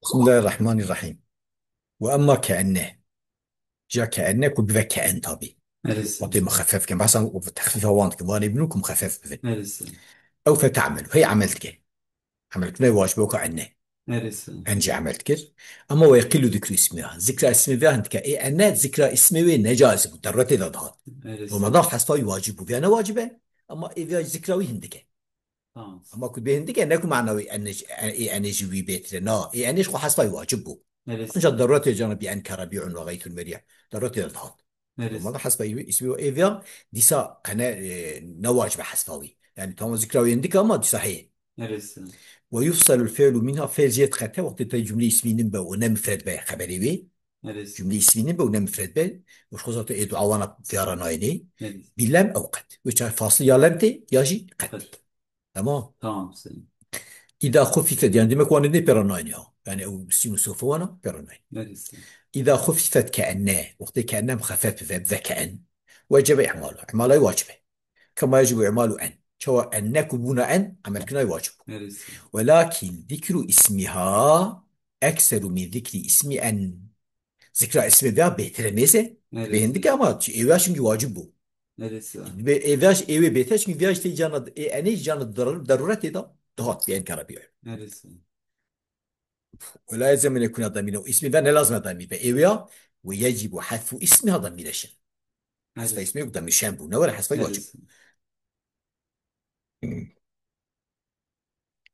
بسم الله الرحمن الرحيم. وأما كأنه جاء كأنه كل بذا كأن طبي Neresi? وطي مخفف كم بس وتخفيف وانت كم وانا ابنكم مخفف بذا Neresi? أو فتعمل هي عملت كه عملت ما واجبه كأنه Neresi? أنجي عملت كه أما ويقل ذكر اسمها ذكر اسمها أنت كأي أن ذكر اسمه نجاز ضرورة ذات Neresi? وما حسب واجب وفي أنا واجبه أما إذا ذكره هندك Tamam. أما كنت بهندك أنكم معنوي أن جوي بيت لنا إيه أنيش خو حسب واجبه أنجا Neresi? ضرورة جانب بأنكر بيع وغيث المريع ضرورة ذات وما Neresi? حسب اسمه إيفيا ديسا قناة نواج بحسباوي يعني تمام ذكراوي عندك أما ديسا هي Neresi? ويفصل الفعل منها فعل زيادة خطأ وقت تجي جملة اسمي نبأ ونم مفرد به خبري بي Neresi? جملة اسمي نبأ ونم مفرد به وش خصوصا إيدو عوانا ديارة نايني Neresi? بلام أو قد وش فاصل يا لمتي ياجي قد Kat. تمام Tamam senin. إذا خففت يعني دمك وانا دي بيرانايني يعني أو سينو سوف وانا بيرانايني Neresi? إذا خففت كأنه وقت كأنه مخفف بذا كأن وجب إعماله إعماله واجبه كما يجب إعمال أن سواء أن يكون أن عمل كنا واجب Neresi? ولكن ذكر اسمها أكثر من ذكر اسم أن ذكر اسم ذا بهتر ميزة بهندك Neresi? أما إيواش نجي واجب بو Neresi? إيواش إيوه بهترش نجي فياش تيجان أني جان ضرورة ده دهات بين كربيع Neresi? ولا يلزم أن يكون ضمير اسم ذا لازم ضمير بإيوه ويجب حذف اسمها ضمير الشن حذف Neresi? اسمه ضمير شان بو ولا حذف واجب Neresi?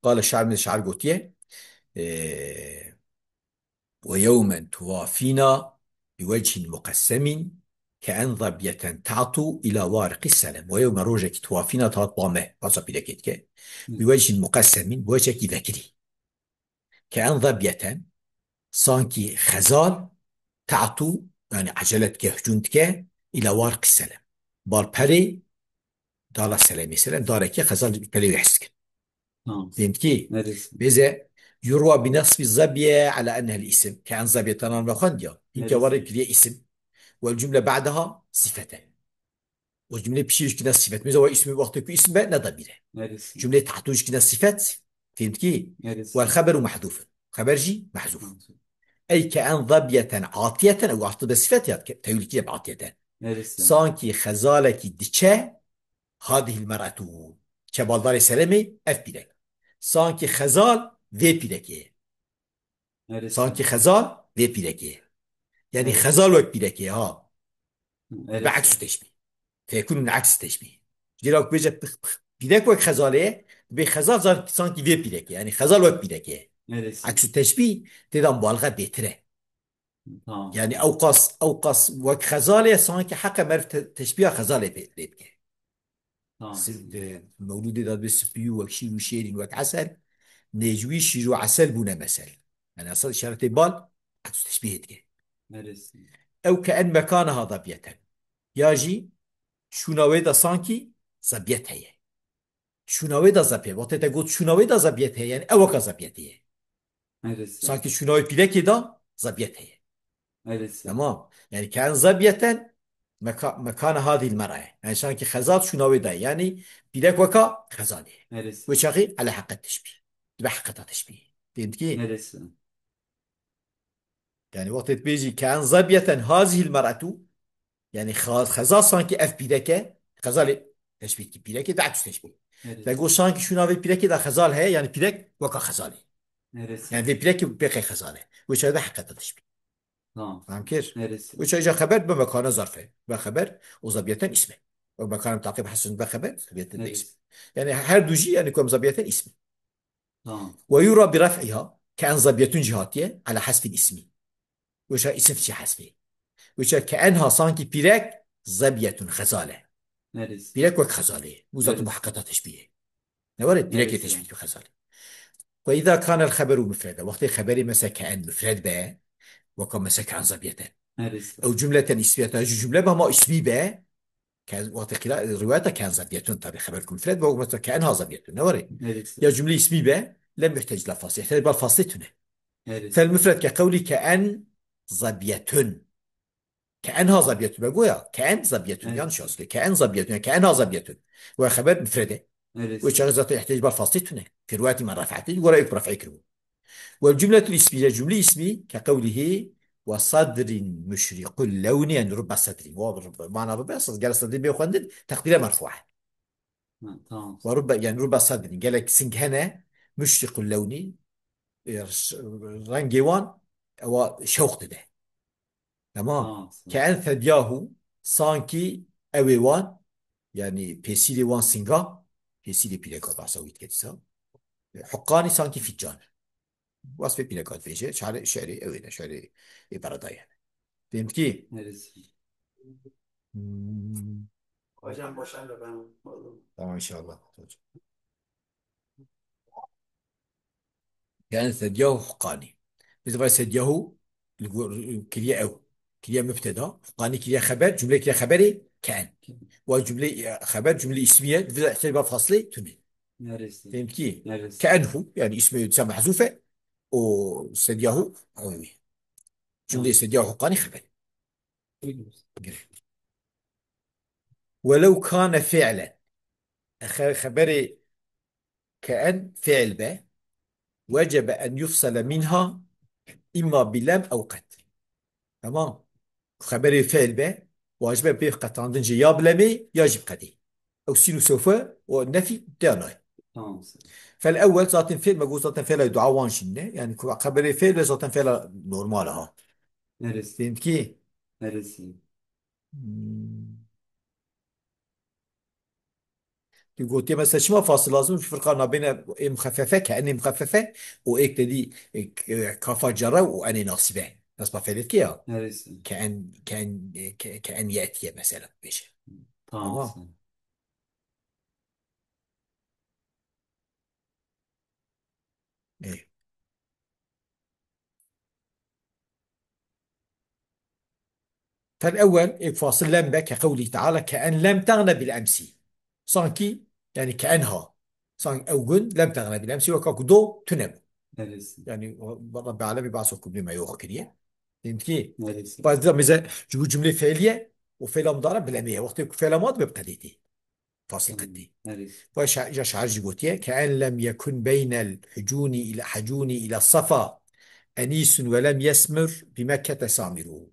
قال الشاعر من الشعر قوتيه إيه ويوما توافينا بوجه مقسم كأن ظبية تعطو إلى وارق السلام ويوم روجك توافينا تطبامه بصا بلكيتك بوجه مقسم بوجه ذكري كأن ظبية صانكي خزال تعطو يعني عجلتك هجونتك إلى وارق السلام بالبري دار السلام سلام دارك خزال بلي يحسك Tamam. فهمت كي Neresi? بذا يروى بنصب الظبية على أنها الاسم كأن ظبية تنام لخنديا إنك ورد Neresi? لي اسم والجملة بعدها صفتان والجملة بشيش كده صفات ماذا هو اسم وقتك اسم بقى لا ضمير Neresi? جملة تحتوج كده صفات فهمت كي Neresi? والخبر محذوف خبر جي محذوف Tamam. أي كأن ضبية عاطية أو عاطية صفات تقول كده بعاطية Neresi? سانكي خزالك ديتشا هذه المرأة كبالدار سلامي أف بيدك سانكي خزال في بيدك Neresi? سانكي خزال في بيدك يعني Neresi? خزال وك بيدك ها بعكس Neresi? تشبيه فيكون من عكس التشبيه جيراك بيجا بيدك وك خزاله بخزال زار سانكي في بيدك يعني خزال وك بيدك Neresi? عكس التشبيه تدا مبالغه بيتره Tamam يعني senin. اوقص وك خزاله سانكي حق مرف تشبيه خزاله بيدك Tamam senin. المولود ده بس بيو وك شير وشيرين وك عسل نجوي شيرو عسل بونا مثل انا اصل اشاره بال عكس تشبيه دي Neresi? او كان مكانها ضبية ياجي شوناوي دا سانكي زبيت هي شوناوي دا زبيت وقت تقول شوناوي دا زبيت هي يعني اوكا زبيت هي Neresi? سانكي شوناوي بيلكي دا زبيت هي Neresi? تمام يعني كان زبية مكان هذه المرأة يعني سانكي خزات شوناوي دا يعني بيلك وكا خزانه Neresi? وشاقي على حق التشبيه تبع حق التشبيه فهمت كيف؟ Neresi? يعني وقت بيجي كان زبية هذه المرأة يعني خزال سانكي اف بيلك خزال تشبيه بيلك ده عكس تشبيه تقول Neresi? سانكي شوناوي بيلك دا خزال هي يعني بيلك وكا خزانه يعني Neresi? في بلاكي بقي خزانه وش هذا حق التشبيه Tamam. فاهم كيف؟ Neresi? وش اجى خبر بمكان ظرفه بخبر وظبية اسمه ومكان تعقيب حسن بخبر ظبية اسم Neresi? يعني هر دو جي يعني يكون ظبية اسم Tamam. ويرى برفعها كأن ظبية جهاتية على حسب الاسم وش اسم في حسبه وش كأنها صانكي بيرك ظبية خزالة Neresi? بيرك وك خزالة وذات Neresi? محققة تشبيه نورد بيرك Neresi? تشبيه خزالة وإذا كان الخبر مفردا وقت خبري مثلا كأن مفرد به وكان مثلا كأن ظبية Neresi? أو جملة اسمية جملة ما اسمي به كان وقت قراءة روايته كان زبيتون طبعا خبركم فلان بقول مثلا كأنها زبيتون نوري يا Neresi? جملة اسمي به لم يحتاج لفاصل يحتاج بالفاصلتون Neresi? فالمفرد كقولي كأن زبيتون كأنها زبيتون بقولها كأن زبيتون يعني شو Neresi? أصلي كأن زبيتون يعني كأنها زبيتون وخبر مفردة Neresi? وش ذاته يحتاج بالفاصلتون في رواية ما رفعت ولا يكبر رفع يكرمه والجملة الاسمية جملة اسمي كقوله وصدر مشرق اللون، يعني رب صدر، معنى رب صدر قال صدر بيخندد تقديره مرفوعة. تمام. ورب يعني رب صدر قال لك سنجهنا مشرق اللون، رنجوان او شوق ده. تمام. تمام. كأن ثدياه سانكي اويوان، يعني بيسيلي وان سينغا، بيسيلي بيليكو باسويت كده، حقاني سانكي فيجان، وصف بيليكو فيجي شعري اوينا شعري عبارة يعني. فهمت كيف؟ Neresi? مم. Hocam boşandı ben oğlum. تمام ان شاء الله. كأن ثدياه حقاني، مثل ثدياه كلية او كلية مبتدا، حقاني كلية خبر، جملة كلية خبري كأن، وجملة خبر جملة اسمية في اعتبار فاصلة تنين. Neresi? فهمت كيف؟ Neresi? كأنه يعني اسمه يتسمى محذوفة، وثدياه عمومي، جملة Tamam. ثدياه حقاني خبري. Duyuyoruz. ولو كان فعلا، خبري كأن فعل به، وجب أن يفصل منها إما بلام أو قد. تمام. خبري فعل به واجب به قد عندن يا بلامي يجب قدي، أو سين سوف والنفي دانا. Tamam. فالأول ذات فعل مقول ذات فعل دعاء وانشنة، يعني خبري فعل ذات فعل نورمالها. Neresi? فهمت كيف؟ Neresi? مم. قلت مثلا شو ما فاصل لازم في فرق ما بين إيه مخففة كأني مخففة، وإيك تدي كافة جرى وأني ناصبة، نصب فعلت كيا Neresi? كأن يأتي مثلا بيش. Tamam تمام. sen. إيه. فالأول إيه فاصل لم به كقوله تعالى كأن لم تغن بالأمس، صانكي يعني كأنها، صان أو جن لم تغن بالأمس وكاكدو تنم، Neresi? يعني رب العالمين بعثكم بما يوكل. فهمت كيف؟ Neresi? بعد مثلا تقول جملة فعلية وفعل مضارع بالأمية، وقت فعل ماضي بابتديتي فاصل Tamam. قدي. Neresi? وش جاش عارج جوتيه كأن لم يكن بين الحجون إلى الصفا أنيس ولم يسمر بمكة سامر.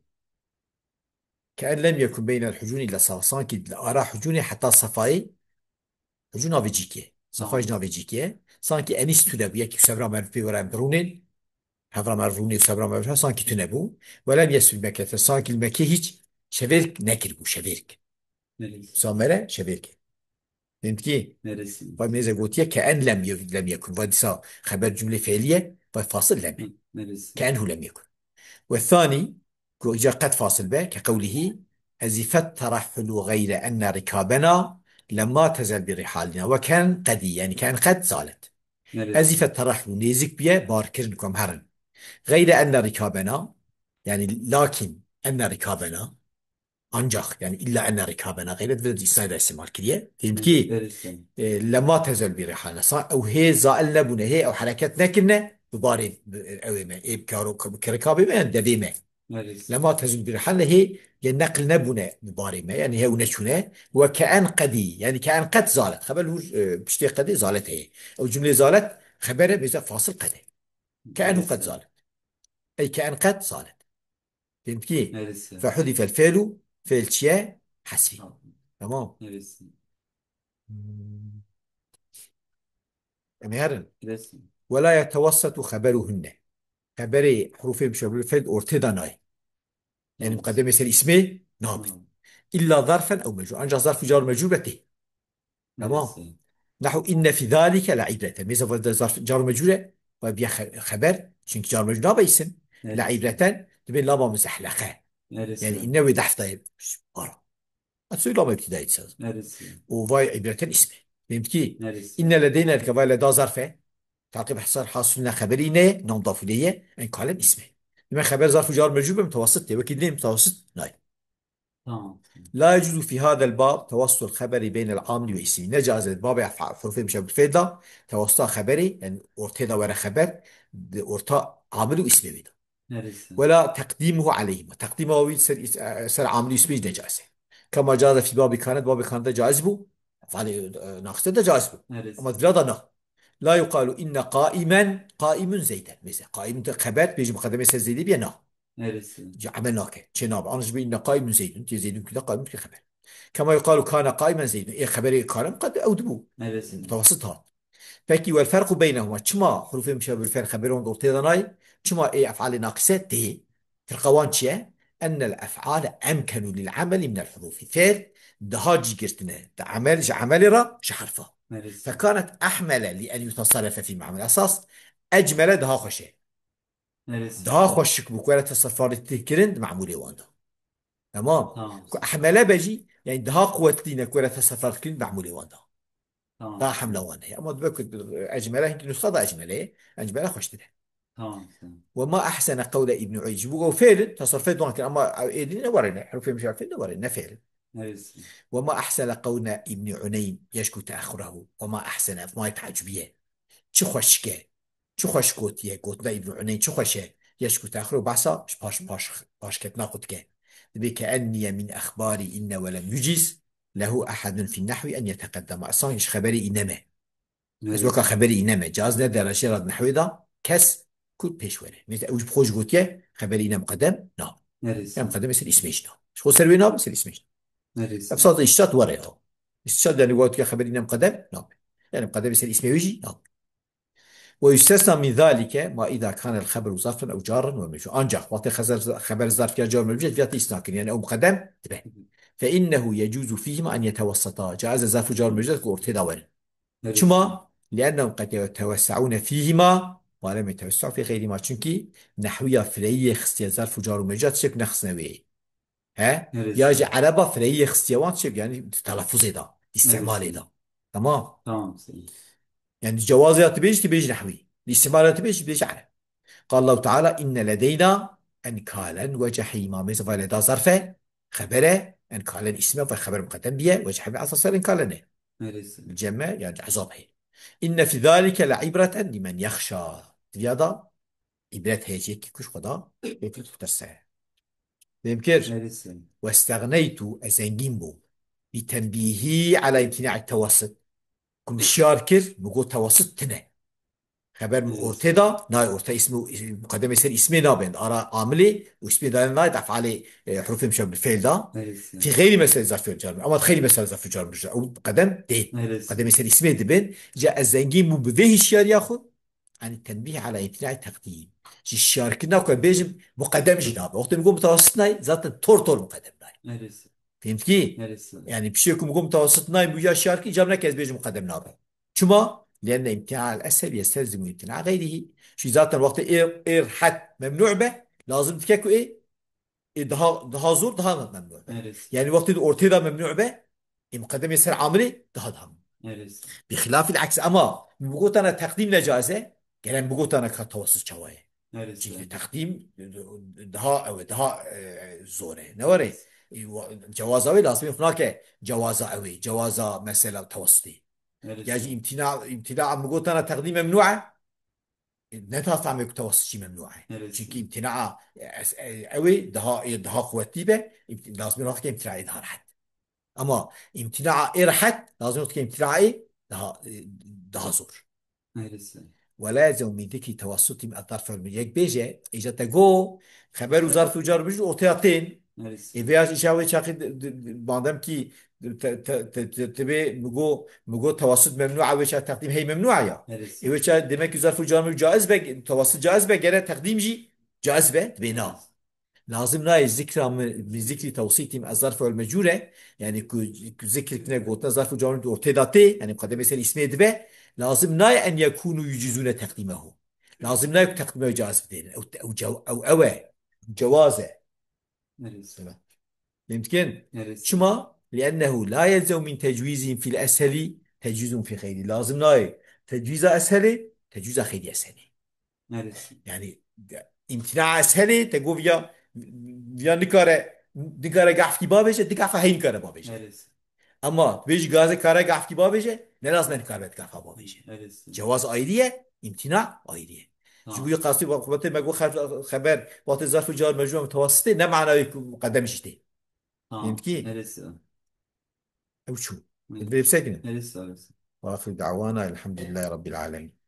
كأن لم يكن بين الحجون إلى الصفا، سانكي أرى حجوني حتى صفاي، حجون نافيجيكي صفاي Tamam. نافيجيكي، سانكي أنيس تدابيا كي سبرا مرفي ورا برونين، هفرا مرفوني وسبرا مرفي سانكي تنبو، ولم يسمر بمكة سانكي المكي هيج شبيرك نكربو شبيرك Neresi? سامرة شبيرك. فهمت كي؟ Neresi? فماذا قلت كأن لم يكن فديسا خبر جملة فعلية فاصل لم، Neresi? كأنه لم يكن. والثاني جاء قد فاصل به كقوله أزفت ترحل غير أن ركابنا لما تزل برحالنا، وكان قدي يعني كان قد زالت. Neresi? أزفت ترحل نيزك بيه باركرنكم هرن، غير أن ركابنا يعني لكن أن ركابنا أنجح، يعني إلا أن ركابنا غير ذي سنة استعمال كذي. فهمت كي؟ Neresi? لما تزل بريحانة صح، أو هي زائل بنا هي أو حركتنا كنا ببارين أو ما إيه بكارو كركابي ما دبي ما، Neresi? لما تزل بريحانة هي ينقل نبنا ببارين ما، يعني هي ونشنا وكأن قدي يعني كأن قد زالت خبر هو بشتي قدي زالت هي، أو جملة زالت خبره بيزا فاصل قدي، كأنه قد Neresi? زالت، أي كأن قد زالت. فهمت كي؟ Neresi? فحذف الفعل فعل شيء حسبي. Tamam. تمام. Neresi? يعني Neresi? ولا يتوسط خبرهن، خبري حروف مشابهة الفعل ارتضى، يعني Tamam. مقدمة يصير اسمه نابي، Tamam. إلا ظرفا أو مجرور، أنجز ظرف جار مجرور به. تمام. Neresi? نحو إن في ذلك لعبرة، مثل فضل ظرف جار مجرور وبيا خبر شنك جار مجرور نابا اسم Neresi? لعبرة تبين لابا مزحلقة، يعني Neresi? إنه يدحف طيب أرى أتصير لابا ابتدائي تساز، Neresi? وفاي عبرة اسمه. فهمت كي؟ إن Neresi? لدينا الكفاية لدى ظرفه تعقيب حصار حاصل لنا خبرينه نضاف إليه إن قال اسمه، لما خبر ظرف جار مجرور متوسط وكيد ليه متوسط ناي. Tamam. لا يجوز في هذا الباب توسط الخبر بين العامل واسمه، نجاز الباب حروفين مشابه الفيدا توسط خبري يعني ارتضى ورا خبر ارتاء عامل واسمه بيدا، Neresi? ولا تقديمه عليهما، تقديمه سر عامل واسمه نجاسه، كما جاز في باب كانت، باب كانت جائز بو، فعلي ناقص ده جائز بو، اما Neresi? فلادا نه لا يقال إن قائما قائم زيدا، مثلا قائم خبر بيجي مقدمة زيد بينا neresi? عملناك شناب أنا جبت إن قائم زيد زيد كذا قائم كخبر. كما يقال كان قائما زيد إيه خبر كان قد أودبو Neresi? متوسطها. فكي والفرق بينهما شما حروف مشابه بالفعل خبرون دورتيدناي شما إيه أفعال ناقصة تي في القوان شيء أن الأفعال أمكن للعمل من الحروف فعل دهاج قرتنا عمل را شحرفة. Neresi? فكانت أحمل لأن يتصرف في معنى الأساس أجمل دها خشي Neresi? دها خشك بكرة تصرفات تكرند معمولة واندا تمام. Tamam. أحمل بجي يعني دها قوة لنا كرة تصرفات كرند معمولة واندا Tamam. دها حملة واندا أما دبك أجمله يمكن نسخة أجمله أجمله خشته. Tamam. وما أحسن قول ابن عيج بقول فعل تصرفات دوان أما إيدينا ورنا حروف مش عارفين ورنا فعل. Neresi? وما أحسن قول ابن عنين يشكو تأخره وما أحسن ما يتعجبيه چه خوشگه چه خوش گوتیه گوت نه ابن عنین چه خوشه يشكو تأخره بحثا باش كتنا قدك بكأني من أخباري إن ولم يجز له أحد في النحو أن يتقدم أصلا إيش خبري إنما از وكا Neresi? خبري إنما جاز ندر شيء النحو ده كس كود بيشوره مثل أوج بخوش قوتيه خبري إنما مقدم نعم يعني Neresi? مقدم مثل اسميش نعم شو سروي نعم مثل اسميش Neresi? أبسط إشتات ورا إشتات يعني قوتيه خبري إنما مقدم نعم يعني مقدم مثل اسمي ويجي نعم. ويستثنى من ذلك ما إذا كان الخبر ظرفا أو جارا ومجرورا أنجح وقت خبر الظرف يا جار مجرد فيها إسناكن يعني أو مقدم انتبه. فإنه يجوز فيهما أن يتوسطا جاز ظرف جار مجرد كورتي داور Neresi? شما لأنهم قد يتوسعون فيهما ولم يتوسعوا في غيرهما چونكي نحوية فرية خستيا ظرف جار مجرد شك نخصنوي ها يجي Neresi? عربة فرية خستيا وان شك يعني تلفظ ده استعمال Neresi? ده تمام. Tamam. Senin. يعني جوازات تبيج نحوي الاستعمالات تبيج عربي. قال الله تعالى إن لدينا أنكالا وجحيما مثل لدى ظرفه خبره أنكالا اسمه فالخبر مقدم به وجحيم على أساس أنكالا Neresi? الجمع يعني عظامه. إن في ذلك لعبرة لمن يخشى زيادة عبرة هيجيك كش خدا يفلت ترسه يمكن. Neresi? واستغنيت أزنجين بو بتنبيهي على امتناع التوسط كل شاركر بقول توسط تنه خبر Neresi? مرتضى ناي أورتا اسمه مقدمة يصير اسمه نابند أرى عاملي واسمه ده ناي أفعال حروف مشابه بالفعل ده Neresi? في غير مسألة ظرف الجر أما تخيل مسألة ظرف الجر مش أو قدم ده قدم Neresi? يصير اسمه دبن جاء الزنجي مو بذيه الشيار ياخذ عن التنبيه على امتناع التقديم شي الشيار كنا كان بيجم مقدم جنابه وقت نقوم متوسط ناي ذات تورتور مقدم ناي Neresi? فهمت كي؟ Neresi? يعني بشيكم يقوم متوسط نايم ويا شاركي جابنا كاس بيجي مقدم نابه شما لأن امتناع الأسهل يستلزم امتناع غيره شي ذات الوقت إير حد ممنوع به لازم تككو إيه ده زور ده ممنوع به Neresi? يعني وقت الأورتيدا ممنوع به مقدم يصير عاملي ده Neresi? بخلاف العكس أما بقول أنا تقديم نجازة كلام بقول أنا كتوسط شوية Neresi? تقديم ده زوره نوري Neresi? جوازاوي لازم هناك جوازاوي جوازا مثلا توسطي يعني Neresi? امتناع بقول أنا تقديم ممنوعة نتاس عم يكتوس شيء ممنوعة شيء Neresi? امتناع قوي ده قوتي به لازم نحكي امتناع إظهار حد أما امتناع إرحت لازم نحكي امتناع إيه ده زور. Neresi? ولازم من ذكر توسط الظرف المجيك بيجي إذا تقو خبر وظرف وجار بيجي أوتياتين Neresi? إذا إشاوي شاكي بعدم كي تبي مجو توسط ممنوع وش تقديم هي ممنوع يا Neresi? إذا دمك ظرف وجار جائز به توسط جائز به غير تقديم جي جائز به بنا Neresi? لازم ناي ذكر من ذكر توسيط الظرف والمجهولة يعني ذكر كنا قلنا ظرف وجار أوتياتين يعني مقدمة اسمه دبه لازم ناي أن يكونوا يجيزون تقديمه لازم ناي تقديمه جائز بدين أو جوازه Neresi? يمكن Neresi? شما لأنه لا يلزم من تجويزهم في الأسهل تجويز في خير لازم ناي تجويز أسهل تجويز خير أسهل Neresi? يعني امتناع أسهل تقول يا نكارة قحف بابجة دقحف هين كارة بابجة Neresi? أما بيج غازة كارة قحف بابجة نلازم نكارة قحف بابجة Neresi? جواز آيدية امتناع آيدية شو Tamam. بيقول قصدي وقت ما يقول خبر وقت ظرف جار مجموع متوسطة ده معناه مقدم شتى فهمت Tamam. كي Neresi? أو شو اللي Neresi? بسكنه Neresi orası? وآخر دعوانا الحمد لله رب العالمين.